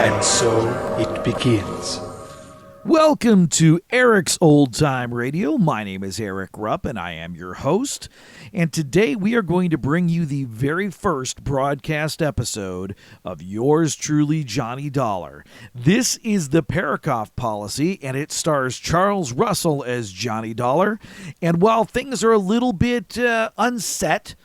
And so it begins. Welcome to Erik's Old Time Radio. My name is Erik Rupp, and I am your host. And today we are going to bring you the very first broadcast episode of yours truly, Johnny Dollar. This is the Parakoff policy, and it stars Charles Russell as Johnny Dollar. And while things are a little bit unsettled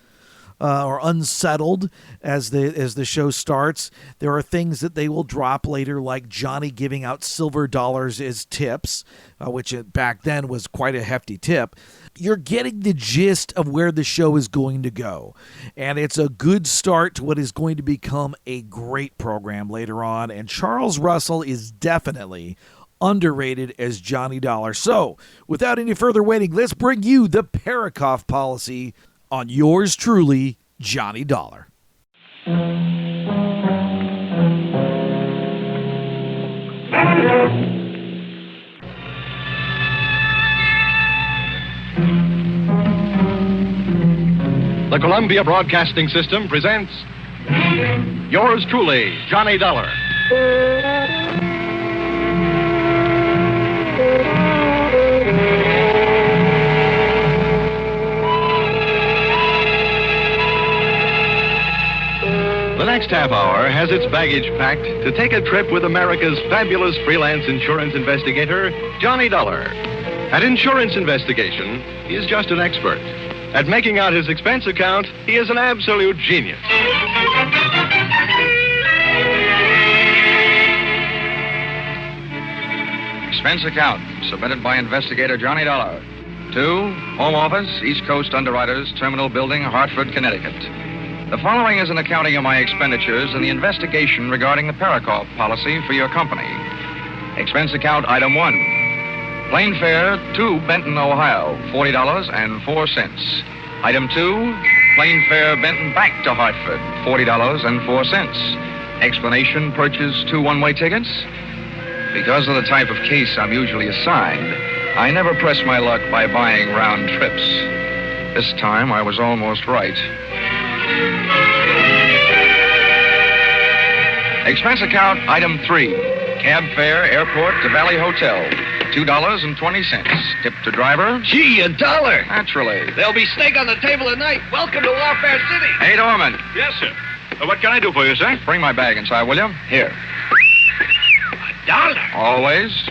as the show starts, there are things that they will drop later, like Johnny giving out silver dollars as tips, which back then was quite a hefty tip. You're getting the gist of where the show is going to go, and it's a good start to what is going to become a great program later on, and Charles Russell is definitely underrated as Johnny Dollar. So, without any further waiting, let's bring you the Parakoff policy on yours truly, Johnny Dollar. The Columbia Broadcasting System presents yours truly, Johnny Dollar. The next half hour has its baggage packed to take a trip with America's fabulous freelance insurance investigator, Johnny Dollar. At insurance investigation, he is just an expert. At making out his expense account, he is an absolute genius. Expense account, submitted by investigator Johnny Dollar. To Home Office, East Coast Underwriters, Terminal Building, Hartford, Connecticut. The following is an accounting of my expenditures in the investigation regarding the Parakoff policy for your company. Expense account item 1. Plane fare to Benton, Ohio, $40.04. Item 2. Plane fare Benton back to Hartford, $40.04. Explanation, purchase 2 one-way tickets. Because of the type of case I'm usually assigned, I never press my luck by buying round trips. This time I was almost right. Expense account item 3. Cab fare, airport to Valley Hotel, $2.20. Tip to driver. Gee, $1. Naturally. There'll be steak on the table tonight. Welcome to Warfare City. Hey, Dorman. Yes, sir. What can I do for you, sir? Bring my bag inside, will you? Here. $1. Always.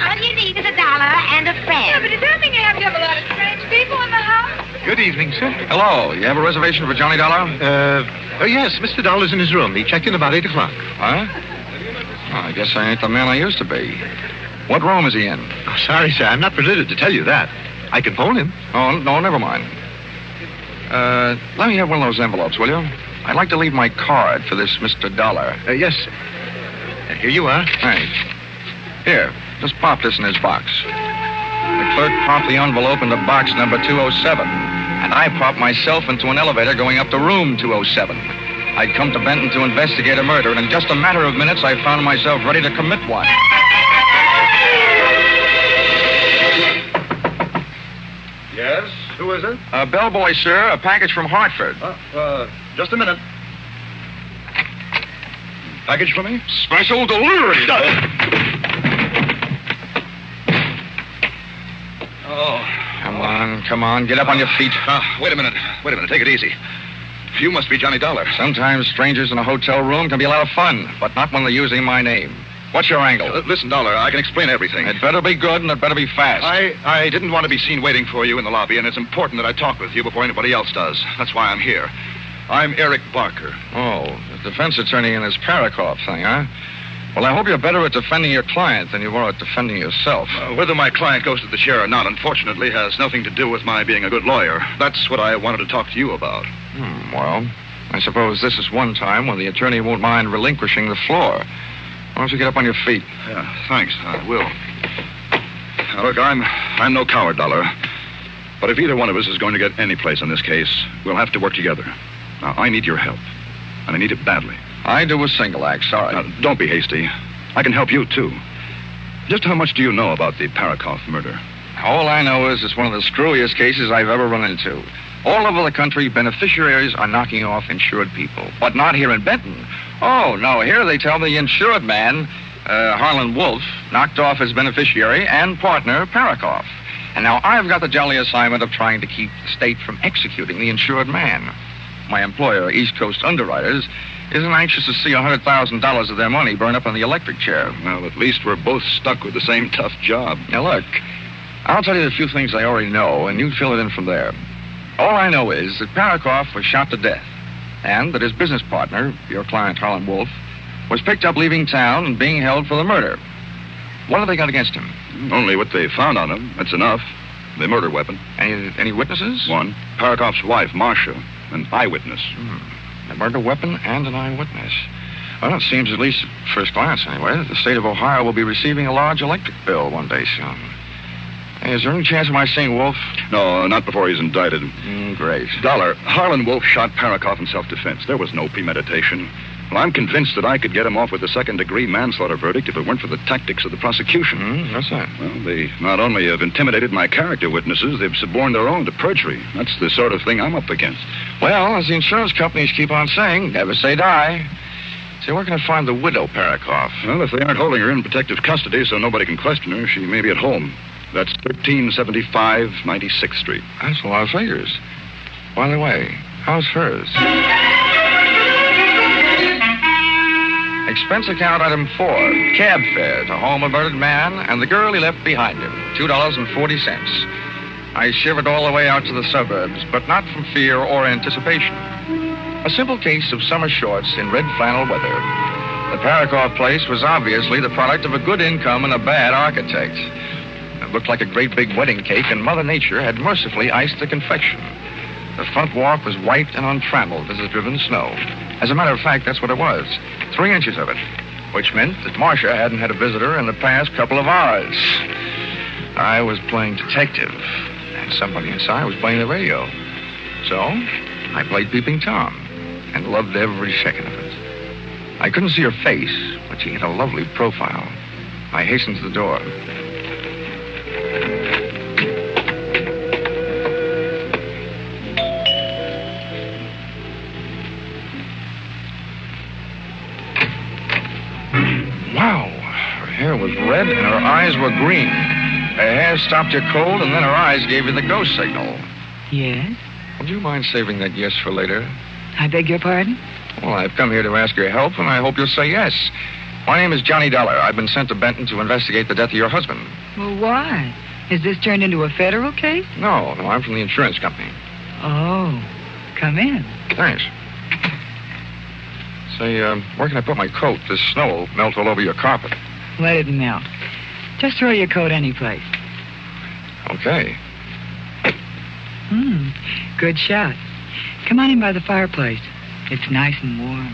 All you need is $1 and a friend. Yeah, but does that mean you have to have a lot of strange people in the house? Good evening, sir. Hello. You have a reservation for Johnny Dollar? Yes, Mr. Dollar's in his room. He checked in about 8 o'clock. Huh? Oh, I guess I ain't the man I used to be. What room is he in? Oh, sorry, sir. I'm not permitted to tell you that. I can phone him. Oh, no, never mind. Let me have one of those envelopes, will you? I'd like to leave my card for this Mr. Dollar. Yes. Here you are. Thanks. Here, just pop this in his box. The clerk popped the envelope into box number 207, and I popped myself into an elevator going up to room 207. I'd come to Benton to investigate a murder, and in just a matter of minutes, I found myself ready to commit one. Yes? Who is it? Bellboy, sir. A package from Hartford. Just a minute. Package for me? Special delivery. Oh. Come on. Get up on your feet. Wait a minute. Take it easy. You must be Johnny Dollar. Sometimes strangers in a hotel room can be a lot of fun, but not when they're using my name. What's your angle? Listen, Dollar, I can explain everything. It better be good, and it better be fast. I didn't want to be seen waiting for you in the lobby, and it's important that I talk with you before anybody else does. That's why I'm here. I'm Eric Barker. Oh, the defense attorney in this Parakoff thing, huh? Well, I hope you're better at defending your client than you are at defending yourself. Whether my client goes to the chair or not, unfortunately, has nothing to do with my being a good lawyer. That's what I wanted to talk to you about. Well, I suppose this is one time when the attorney won't mind relinquishing the floor. Why don't you get up on your feet? Yeah, thanks. I will. Now, look, I'm no coward, Dollar. But if either one of us is going to get any place in this case, we'll have to work together. Now, I need your help. And I need it badly. I do a single act, sorry. Now, don't be hasty. I can help you, too. Just how much do you know about the Parakoff murder? All I know is it's one of the screwiest cases I've ever run into. All over the country, beneficiaries are knocking off insured people. But not here in Benton. Oh, no. Here they tell me the insured man, Harlan Wolf, knocked off his beneficiary and partner, Parakoff. And now I've got the jolly assignment of trying to keep the state from executing the insured man. My employer, East Coast Underwriters, isn't anxious to see $100,000 of their money burn up on the electric chair. Well, at least we're both stuck with the same tough job. Now, look, I'll tell you the few things I already know, and you fill it in from there. All I know is that Parakoff was shot to death, and that his business partner, your client, Harlan Wolf, was picked up leaving town and being held for the murder. What have they got against him? Only what they found on him. That's enough. The murder weapon. Any witnesses? One. Parakoff's wife, Marcia, an eyewitness. A murder weapon and an eyewitness. Well, it seems, at least at first glance anyway, that the state of Ohio will be receiving a large electric bill one day soon. Hey, is there any chance of my seeing Wolf? No, not before he's indicted. Great. Dollar, Harlan Wolf shot Parakoff in self-defense. There was no premeditation. Well, I'm convinced that I could get him off with a second-degree manslaughter verdict if it weren't for the tactics of the prosecution. What's that? Well, they not only have intimidated my character witnesses, they've suborned their own to perjury. That's the sort of thing I'm up against. Well, as the insurance companies keep on saying, never say die. See, where can I find the widow Parakoff? Well, if they aren't holding her in protective custody so nobody can question her, she may be at home. That's 1375 96th Street. That's a lot of figures. By the way, how's hers? Expense account item 4, cab fare to home of murdered man and the girl he left behind him, $2.40. I shivered all the way out to the suburbs, but not from fear or anticipation. A simple case of summer shorts in red flannel weather. The Parakoff place was obviously the product of a good income and a bad architect. It looked like a great big wedding cake, and Mother Nature had mercifully iced the confection. The front walk was white and untrammeled as the driven snow. As a matter of fact, that's what it was. 3 inches of it, which meant that Marcia hadn't had a visitor in the past couple of hours. I was playing detective, and somebody inside was playing the radio. So, I played Peeping Tom, and loved every second of it. I couldn't see her face, but she had a lovely profile. I hastened to the door. Wow, her hair was red and her eyes were green. Her hair stopped you cold and then her eyes gave you the go signal. Yes? Would you mind saving that yes for later? I beg your pardon? Well, I've come here to ask your help and I hope you'll say yes. My name is Johnny Dollar. I've been sent to Benton to investigate the death of your husband. Well, why? Is this turned into a federal case? No, I'm from the insurance company. Oh, come in. Thanks. Say, where can I put my coat? This snow will melt all over your carpet. Let it melt. Just throw your coat anyplace. Okay. Good shot. Come on in by the fireplace. It's nice and warm.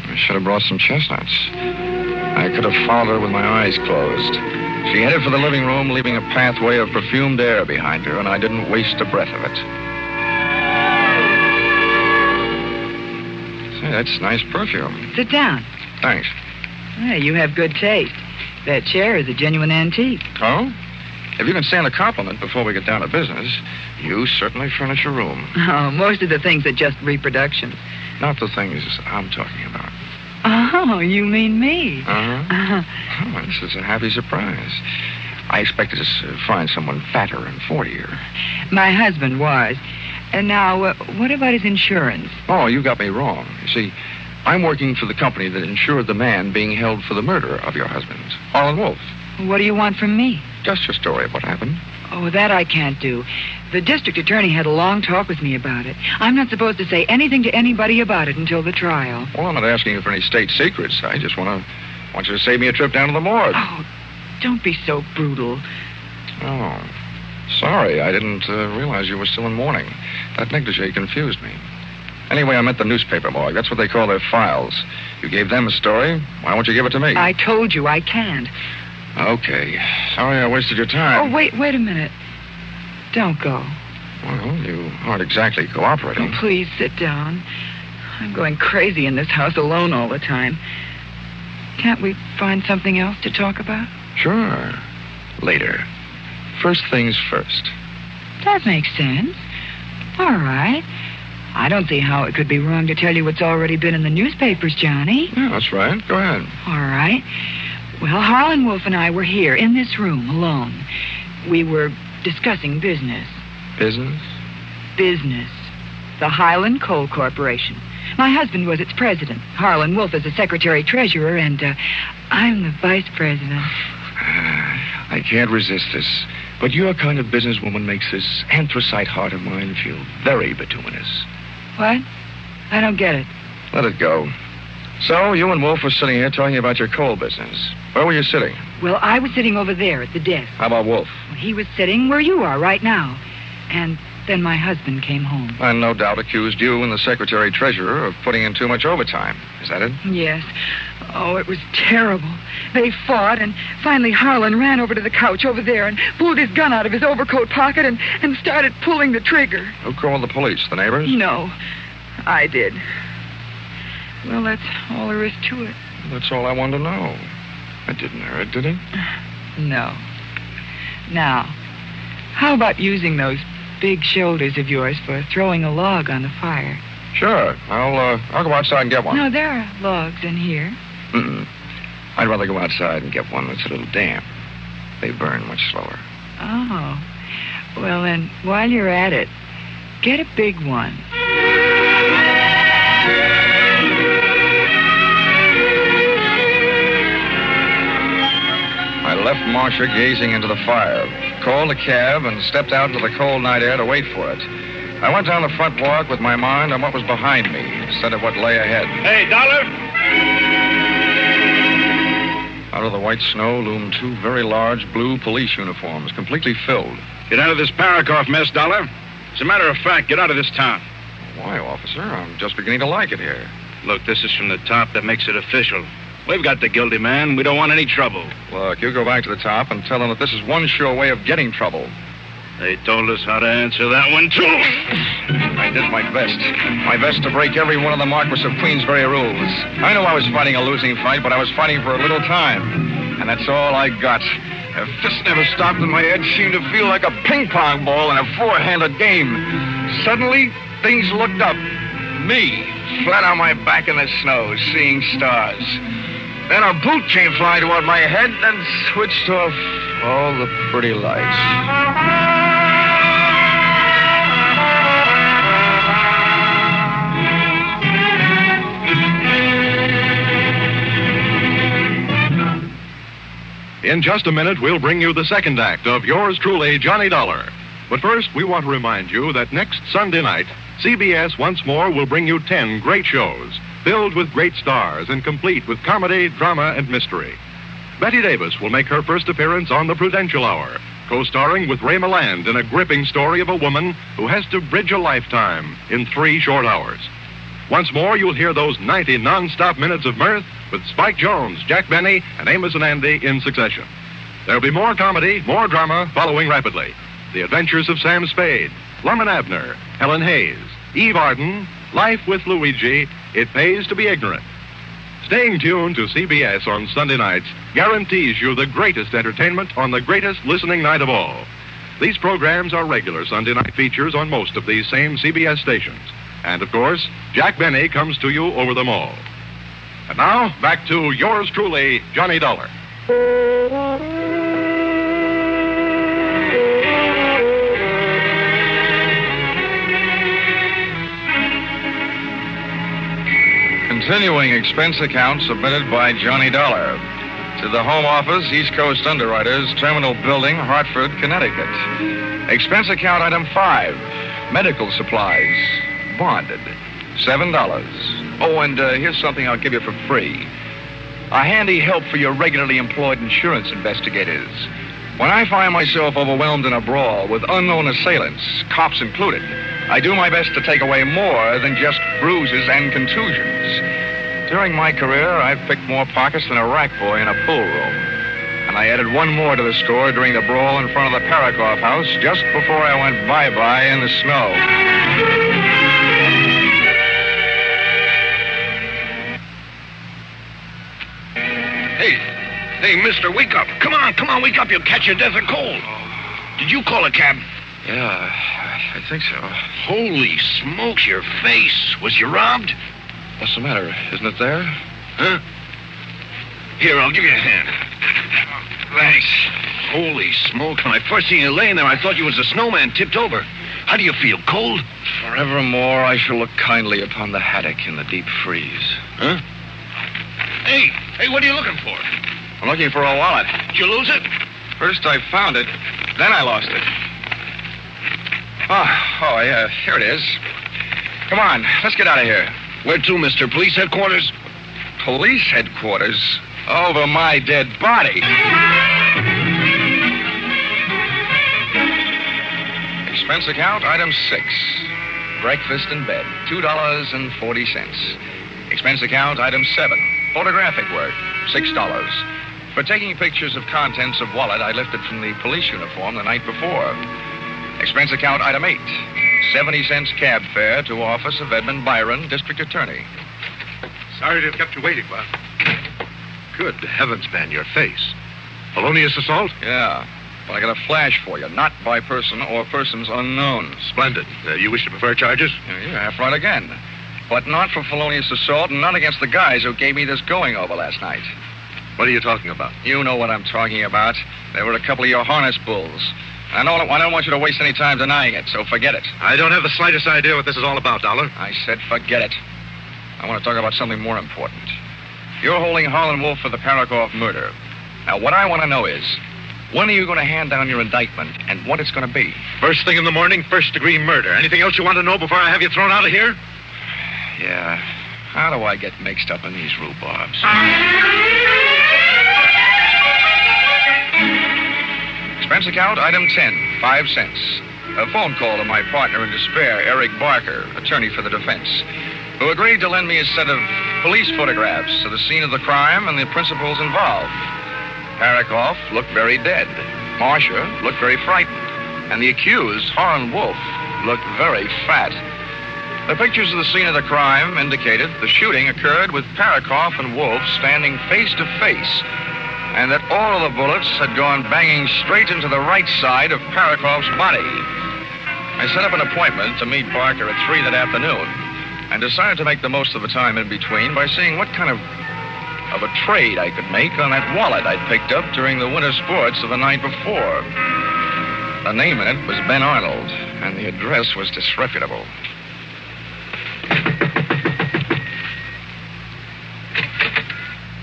I should have brought some chestnuts. I could have followed her with my eyes closed. She headed for the living room, leaving a pathway of perfumed air behind her, and I didn't waste a breath of it. Say, that's nice perfume. Sit down. Thanks. Hey, you have good taste. That chair is a genuine antique. Oh? If you can stand a compliment before we get down to business, you certainly furnish a room. Oh, most of the things are just reproductions. Not the things I'm talking about. Oh, you mean me? Uh-huh. Oh, this is a happy surprise. I expected to find someone fatter and 40-er. My husband was. And now, what about his insurance? Oh, you got me wrong. You see, I'm working for the company that insured the man being held for the murder of your husband, Harlan Wolf. What do you want from me? Just your story of what happened. Oh, that I can't do. The district attorney had a long talk with me about it. I'm not supposed to say anything to anybody about it until the trial. Well, I'm not asking you for any state secrets. I just want you to save me a trip down to the morgue. Oh, don't be so brutal. Oh, sorry. I didn't realize you were still in mourning. That negligee confused me. Anyway, I'm at the newspaper morgue. That's what they call their files. You gave them a story. Why won't you give it to me? I told you I can't. Okay. Sorry I wasted your time. Oh, wait a minute. Don't go. Well, you aren't exactly cooperating. Oh, please sit down. I'm going crazy in this house alone all the time. Can't we find something else to talk about? Sure. Later. First things first. That makes sense. All right. I don't see how it could be wrong to tell you what's already been in the newspapers, Johnny. Yeah, that's right. Go ahead. All right. Well, Harlan Wolf and I were here in this room alone. We were discussing business. Business? Business. The Highland Coal Corporation. My husband was its president. Harlan Wolf is the secretary-treasurer, and I'm the vice president. I can't resist this, but your kind of businesswoman makes this anthracite heart of mine feel very bituminous. What? I don't get it. Let it go. So, you and Wolf were sitting here talking about your coal business. Where were you sitting? Well, I was sitting over there at the desk. How about Wolf? He was sitting where you are right now. And then my husband came home. And no doubt accused you and the secretary-treasurer of putting in too much overtime. Is that it? Yes. Oh, it was terrible. They fought, and finally Harlan ran over to the couch over there and pulled his gun out of his overcoat pocket and started pulling the trigger. Who called the police? The neighbors? No, I did. Well, that's all there is to it. That's all I wanted to know. It didn't hurt, did it? No. Now, how about using those big shoulders of yours for throwing a log on the fire? Sure. I'll go outside and get one. No, there are logs in here. I'd rather go outside and get one that's a little damp. They burn much slower. Oh. Well, then, while you're at it, get a big one. I left Marcia gazing into the fire, called a cab, and stepped out into the cold night air to wait for it. I went down the front walk with my mind on what was behind me instead of what lay ahead. Hey, Dollar! Out of the white snow loomed two very large blue police uniforms, completely filled. Get out of this Parakoff mess, Dollar. As a matter of fact, get out of this town. Why, officer? I'm just beginning to like it here. Look, this is from the top. That makes it official. We've got the guilty man. We don't want any trouble. Look, you go back to the top and tell them that this is one sure way of getting trouble. They told us how to answer that one, too. I did my best. My best to break every one of the Marquis of Queensberry rules. I knew I was fighting a losing fight, but I was fighting for a little time. And that's all I got. A fist never stopped, and my head seemed to feel like a ping-pong ball in a four-handed game. Suddenly, things looked up. Me, flat on my back in the snow, seeing stars. Then a boot came flying toward my head and switched off all the pretty lights. In just a minute, we'll bring you the second act of yours truly, Johnny Dollar. But first, we want to remind you that next Sunday night, CBS once more will bring you 10 great shows, filled with great stars and complete with comedy, drama, and mystery. Betty Davis will make her first appearance on The Prudential Hour, co-starring with Ray Milland in a gripping story of a woman who has to bridge a lifetime in 3 short hours. Once more, you'll hear those 90 non-stop minutes of mirth with Spike Jones, Jack Benny, and Amos and Andy in succession. There'll be more comedy, more drama following rapidly. The Adventures of Sam Spade, Lum and Abner, Helen Hayes, Eve Arden, Life with Luigi, It Pays to Be Ignorant. Staying tuned to CBS on Sunday nights guarantees you the greatest entertainment on the greatest listening night of all. These programs are regular Sunday night features on most of these same CBS stations. And, of course, Jack Benny comes to you over them all. And now, back to yours truly, Johnny Dollar. Continuing expense account submitted by Johnny Dollar to the Home Office, East Coast Underwriters, Terminal Building, Hartford, Connecticut. Expense account item 5, medical supplies, bonded, $7. Oh, and here's something I'll give you for free. A handy help for your regularly employed insurance investigators. When I find myself overwhelmed in a brawl with unknown assailants, cops included, I do my best to take away more than just bruises and contusions. During my career, I've picked more pockets than a rack boy in a pool room. And I added one more to the score during the brawl in front of the Parakoff house just before I went bye-bye in the snow. Hey, mister, wake up. Come on, wake up. You'll catch your death of cold. Did you call a cab? Yeah, I think so. Holy smokes, your face. Was you robbed? What's the matter? Isn't it there? Huh? Here, I'll give you a hand. Thanks. Holy smoke. When I first seen you laying there, I thought you was a snowman tipped over. How do you feel? Cold? Forevermore, I shall look kindly upon the haddock in the deep freeze. Huh? Hey, what are you looking for? I'm looking for a wallet. Did you lose it? First I found it, then I lost it. Oh, yeah, here it is. Come on, let's get out of here. Where to, Mr. Police Headquarters? Police headquarters? Over my dead body. Expense account, item 6. Breakfast in bed, $2.40. Expense account, item 7. Photographic work, $6. For taking pictures of contents of wallet I lifted from the police uniform the night before. Expense account, item 8. 70 cents cab fare to office of Edmund Byron, District Attorney. Sorry to have kept you waiting, Bob. Good heavens, man, your face. Felonious assault? Yeah. Well, I got a flash for you. Not by person or persons unknown. Splendid. You wish to prefer charges? You're half right again. But not for felonious assault and not against the guys who gave me this going-over last night. What are you talking about? You know what I'm talking about. They were a couple of your harness bulls. I don't want you to waste any time denying it, so forget it. I don't have the slightest idea what this is all about, Dollar. I said forget it. I want to talk about something more important. You're holding Harlan Wolf for the Parakoff murder. Now, what I want to know is, when are you going to hand down your indictment and what it's going to be? First thing in the morning, first-degree murder. Anything else you want to know before I have you thrown out of here? Yeah. How do I get mixed up in these rhubarbs? Expense account, item 10, 5 cents. A phone call to my partner in despair, Eric Barker, attorney for the defense, who agreed to lend me a set of police photographs of the scene of the crime and the principals involved. Parakoff looked very dead. Marcia looked very frightened. And the accused, Harlan Wolf, looked very fat. The pictures of the scene of the crime indicated the shooting occurred with Parakoff and Wolf standing face to face, and that all of the bullets had gone banging straight into the right side of Parakoff's body. I set up an appointment to meet Barker at 3 that afternoon, and decided to make the most of the time in between by seeing what kind of a trade I could make on that wallet I'd picked up during the winter sports of the night before. The name in it was Ben Arnold, and the address was disreputable.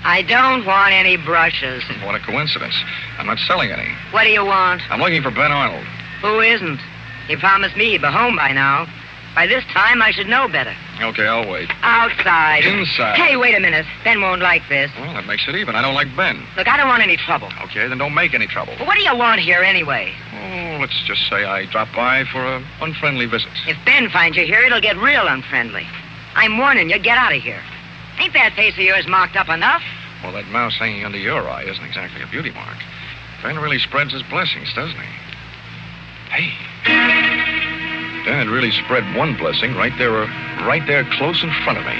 I don't want any brushes. What a coincidence. I'm not selling any. What do you want? I'm looking for Ben Arnold. Who isn't? He promised me he'd be home by now. By this time, I should know better. Okay, I'll wait. Outside. Inside. Hey, wait a minute. Ben won't like this. Well, that makes it even. I don't like Ben. Look, I don't want any trouble. Okay, then don't make any trouble. Well, what do you want here anyway? Oh, let's just say I dropped by for an unfriendly visit. If Ben finds you here, it'll get real unfriendly. I'm warning you, get out of here. Ain't that face of yours marked up enough? Well, that mouse hanging under your eye isn't exactly a beauty mark. Ben really spreads his blessings, doesn't he? Hey. Dad really spread one blessing right there close in front of me.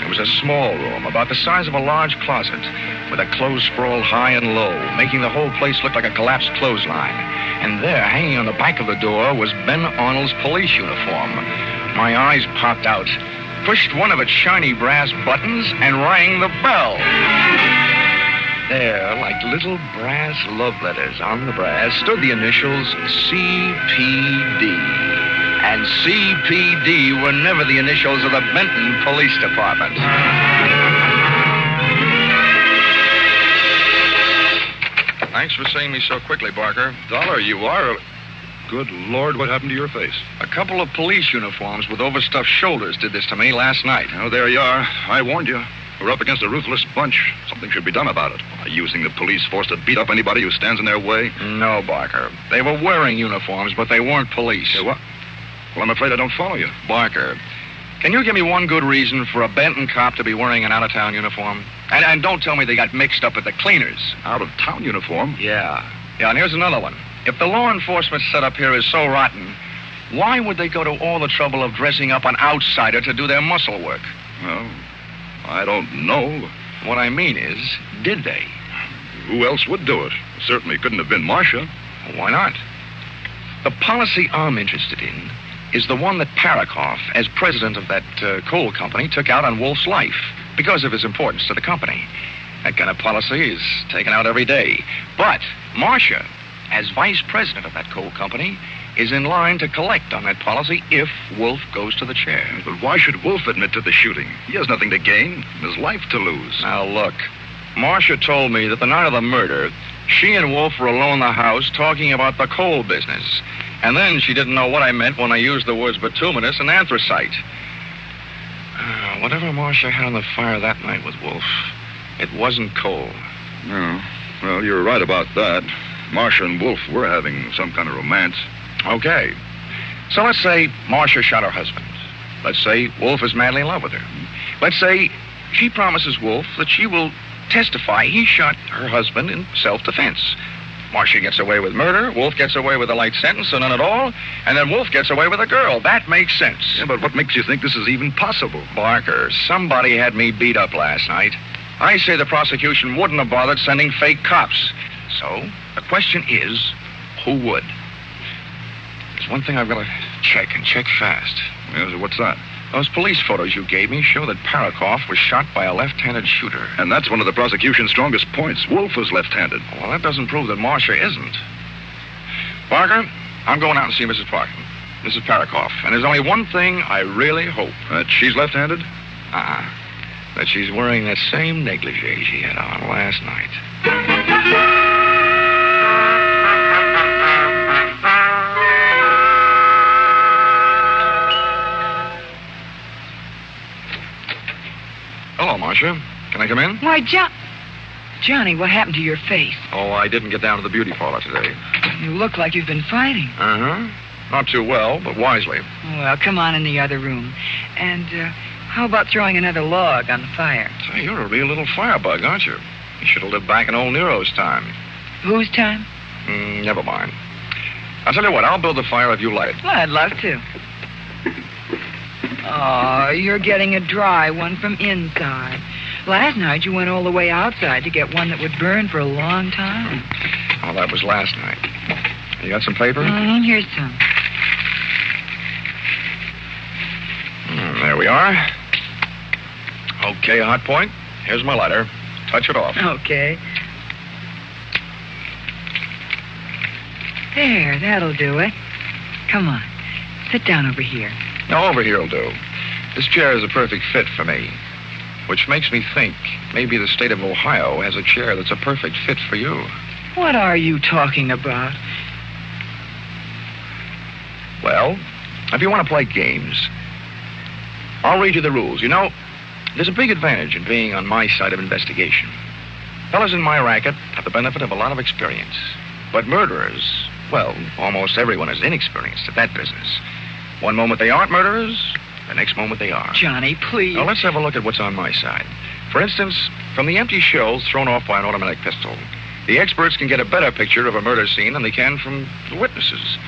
It was a small room, about the size of a large closet, with a clothes sprawl high and low, making the whole place look like a collapsed clothesline. And there, hanging on the back of the door, was Ben Arnold's police uniform. My eyes popped out, pushed one of its shiny brass buttons, and rang the bell. There, like little brass love letters on the brass, stood the initials CPD. And CPD were never the initials of the Benton Police Department. Thanks for seeing me so quickly, Barker. Dollar, you are... Good Lord, what happened to your face? A couple of police uniforms with overstuffed shoulders did this to me last night. Oh, there you are. I warned you. We're up against a ruthless bunch. Something should be done about it. Using the police force to beat up anybody who stands in their way. No, Barker. They were wearing uniforms, but they weren't police. Yeah, what? Well, I'm afraid I don't follow you. Barker, can you give me one good reason for a Benton cop to be wearing an out-of-town uniform? And don't tell me they got mixed up at the cleaners. Out-of-town uniform? Yeah. Yeah, and here's another one. If the law enforcement setup here is so rotten, why would they go to all the trouble of dressing up an outsider to do their muscle work? Well, I don't know. What I mean is, did they? Who else would do it? Certainly couldn't have been Marcia. Why not? The policy I'm interested in is the one that Parakoff, as president of that coal company, took out on Wolf's life because of his importance to the company. That kind of policy is taken out every day. But Marcia, as vice president of that coal company, is in line to collect on that policy if Wolf goes to the chair. But why should Wolf admit to the shooting? He has nothing to gain, his life to lose. Now, look, Marcia told me that the night of the murder, she and Wolf were alone in the house talking about the coal business. And then she didn't know what I meant when I used the words bituminous and anthracite. Whatever Marcia had on the fire that night with Wolf, it wasn't coal. No. Well, you're right about that. Marcia and Wolf were having some kind of romance. Okay. So let's say Marcia shot her husband. Let's say Wolf is madly in love with her. Let's say she promises Wolf that she will testify he shot her husband in self-defense. Marcia gets away with murder, Wolf gets away with a light sentence or none at all, and then Wolf gets away with a girl. That makes sense. Yeah, but what makes you think this is even possible? Barker, somebody had me beat up last night. I say the prosecution wouldn't have bothered sending fake cops. So, the question is, who would? There's one thing I've got to check, and check fast. Yeah, so what's that? Those police photos you gave me show that Parakoff was shot by a left-handed shooter. And that's one of the prosecution's strongest points. Wolf was left-handed. Well, that doesn't prove that Marcia isn't. Barker, I'm going out and see Mrs. Parakoff. And there's only one thing I really hope. That she's left-handed? That she's wearing that same negligee she had on last night. Hello, Marcia. Can I come in? Why, Johnny, what happened to your face? Oh, I didn't get down to the beauty parlor today. You look like you've been fighting. Uh-huh. Not too well, but wisely. Well, come on in the other room. And how about throwing another log on the fire? Say, you're a real little firebug, aren't you? You should have lived back in old Nero's time. Whose time? Never mind. I'll tell you what, I'll build the fire if you light it. Well, I'd love to. Oh, you're getting a dry one from inside. Last night you went all the way outside to get one that would burn for a long time. Oh, that was last night. You got some paper? Here's some. There we are. Okay, hot point. Here's my lighter. Touch it off. Okay. There, that'll do it. Come on. Sit down over here. No, over here will do. This chair is a perfect fit for me. Which makes me think maybe the state of Ohio has a chair that's a perfect fit for you. What are you talking about? Well, if you want to play games, I'll read you the rules. You know, there's a big advantage in being on my side of investigation. Fellas in my racket have the benefit of a lot of experience. But murderers, well, almost everyone is inexperienced at that business. One moment they aren't murderers, the next moment they are. Johnny, please. Now, let's have a look at what's on my side. For instance, from the empty shells thrown off by an automatic pistol, the experts can get a better picture of a murder scene than they can from the witnesses.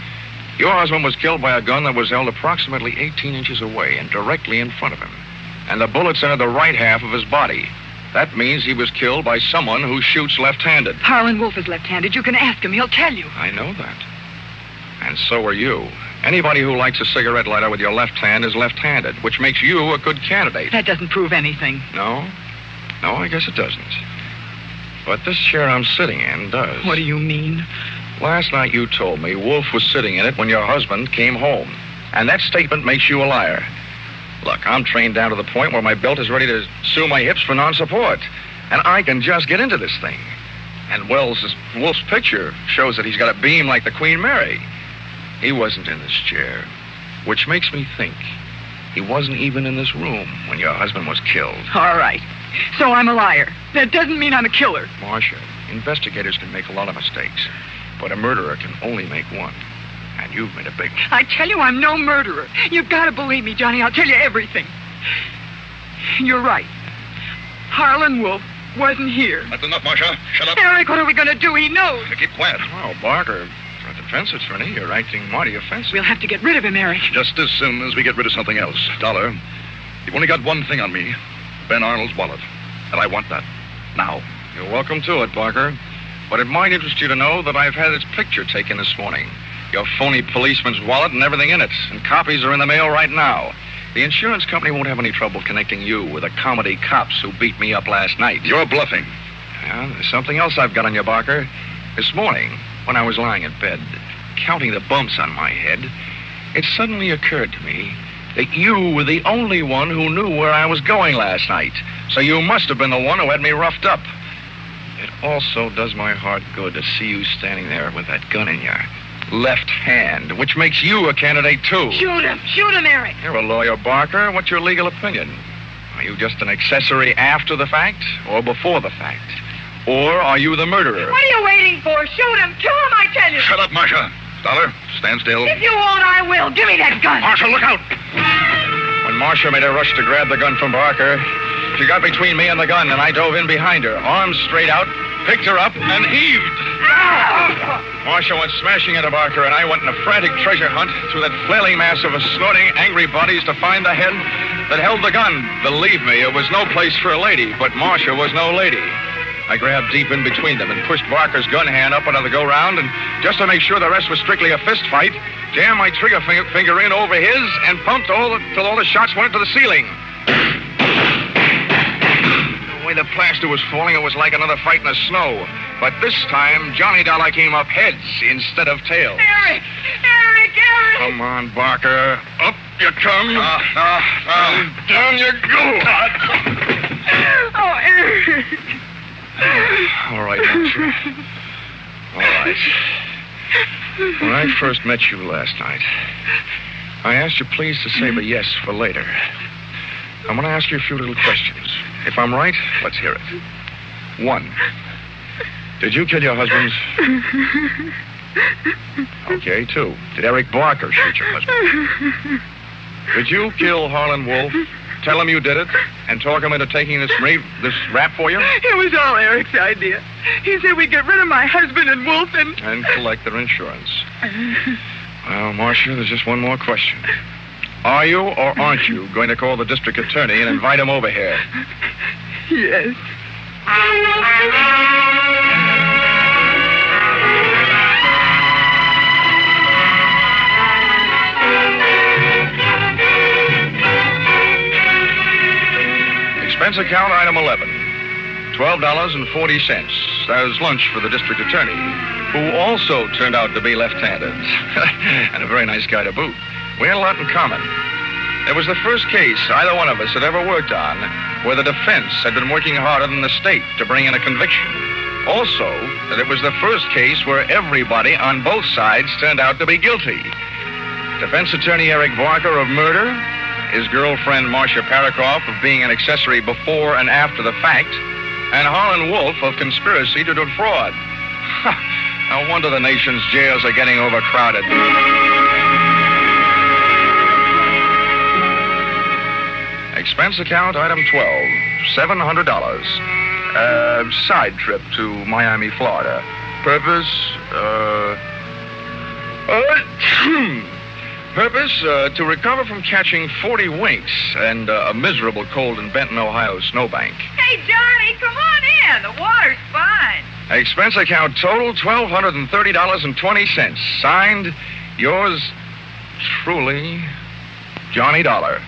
Your husband was killed by a gun that was held approximately 18 inches away and directly in front of him. And the bullets entered the right half of his body. That means he was killed by someone who shoots left-handed. Harlan Wolf is left-handed. You can ask him. He'll tell you. I know that. And so are you. Anybody who lights a cigarette lighter with your left hand is left-handed, which makes you a good candidate. That doesn't prove anything. No? No, I guess it doesn't. But this chair I'm sitting in does. What do you mean? Last night you told me Wolf was sitting in it when your husband came home. And that statement makes you a liar. Look, I'm trained down to the point where my belt is ready to sue my hips for non-support. And I can just get into this thing. And Wolf's picture shows that he's got a beam like the Queen Mary. He wasn't in this chair, which makes me think he wasn't even in this room when your husband was killed. All right. So I'm a liar. That doesn't mean I'm a killer. Marcia, investigators can make a lot of mistakes, but a murderer can only make one. And you've made a big one. I tell you, I'm no murderer. You've got to believe me, Johnny. I'll tell you everything. You're right. Harlan Wolf wasn't here. That's enough, Marcia. Shut up. Erik, what are we going to do? He knows. Keep quiet. Oh, Barker, for a defense attorney, you're acting mighty offensive. We'll have to get rid of him, Erik. Just as soon as we get rid of something else. Dollar, you've only got one thing on me. Ben Arnold's wallet. And I want that. Now. You're welcome to it, Barker. But it might interest you to know that I've had its picture taken this morning. Your phony policeman's wallet and everything in it. And copies are in the mail right now. The insurance company won't have any trouble connecting you with the comedy cops who beat me up last night. You're bluffing. Yeah, there's something else I've got on you, Barker. This morning, when I was lying in bed, counting the bumps on my head, it suddenly occurred to me that you were the only one who knew where I was going last night. So you must have been the one who had me roughed up. It also does my heart good to see you standing there with that gun in your left hand, which makes you a candidate, too. Shoot him, Eric. You're a lawyer, Barker. What's your legal opinion? Are you just an accessory after the fact or before the fact? Or are you the murderer? What are you waiting for? Shoot him, kill him, I tell you. Shut up, Marcia. Dollar, stand still. If you won't, I will. Give me that gun. Marcia, look out! When Marcia made a rush to grab the gun from Barker, she got between me and the gun, and I dove in behind her, arms straight out, picked her up, and heaved. Marcia went smashing into Barker, and I went in a frantic treasure hunt through that flailing mass of snorting, angry bodies to find the head that held the gun. Believe me, it was no place for a lady, but Marcia was no lady. I grabbed deep in between them and pushed Barker's gun hand up under the go-round, and just to make sure the rest was strictly a fist fight, jammed my trigger finger in over his and pumped till all the shots went to the ceiling. The way the plaster was falling, it was like another fight in the snow. But this time, Johnny Dollar came up heads instead of tails. Eric! Come on, Barker. Up you come. Down you go. Oh, Eric! All right, Marcia. All right. When I first met you last night, I asked you please to save a yes for later. I'm going to ask you a few little questions. If I'm right, let's hear it. 1, did you kill your husband? Okay, 2, did Eric Barker shoot your husband? Did you kill Harlan Wolf? Tell him you did it and talk him into taking this rap for you? It was all Eric's idea. He said we'd get rid of my husband and Wolf and collect their insurance. Well, Marcia, there's just one more question. Are you or aren't you going to call the district attorney and invite him over here? Yes. Expense account item 11. $12.40. That was lunch for the district attorney, who also turned out to be left-handed. And a very nice guy to boot. We had a lot in common. It was the first case either one of us had ever worked on where the defense had been working harder than the state to bring in a conviction. Also, that it was the first case where everybody on both sides turned out to be guilty. Defense attorney Erik Barker of murder, his girlfriend Marcia Parakoff of being an accessory before and after the fact, and Harlan Wolf of conspiracy to defraud. No wonder the nation's jails are getting overcrowded. Expense account item 12, $700. Side trip to Miami, Florida. Purpose, to recover from catching 40 winks and a miserable cold in Benton, Ohio snowbank. Hey, Johnny, come on in. The water's fine. Expense account total $1,230.20. Signed, yours truly, Johnny Dollar.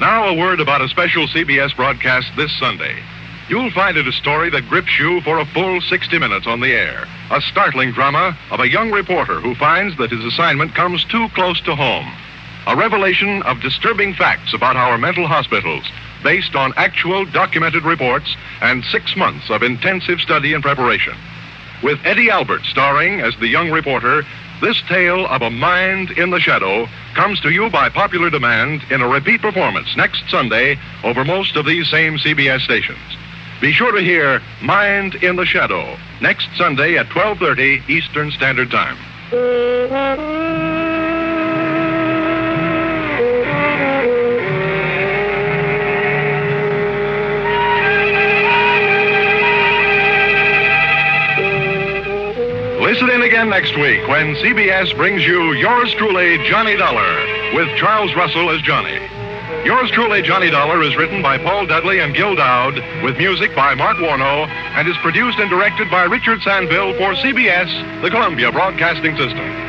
Now a word about a special CBS broadcast this Sunday. You'll find it a story that grips you for a full 60 minutes on the air. A startling drama of a young reporter who finds that his assignment comes too close to home. A revelation of disturbing facts about our mental hospitals based on actual documented reports and 6 months of intensive study and preparation. With Eddie Albert starring as the young reporter, this tale of a mind in the shadow comes to you by popular demand in a repeat performance next Sunday over most of these same CBS stations. Be sure to hear Mind in the Shadow next Sunday at 12:30 Eastern Standard Time. Listen in again again next week when CBS brings you Yours Truly, Johnny Dollar, with Charles Russell as Johnny. Yours Truly, Johnny Dollar is written by Paul Dudley and Gil Dowd, with music by Mark Warno, and is produced and directed by Richard Sandville for CBS, the Columbia Broadcasting System.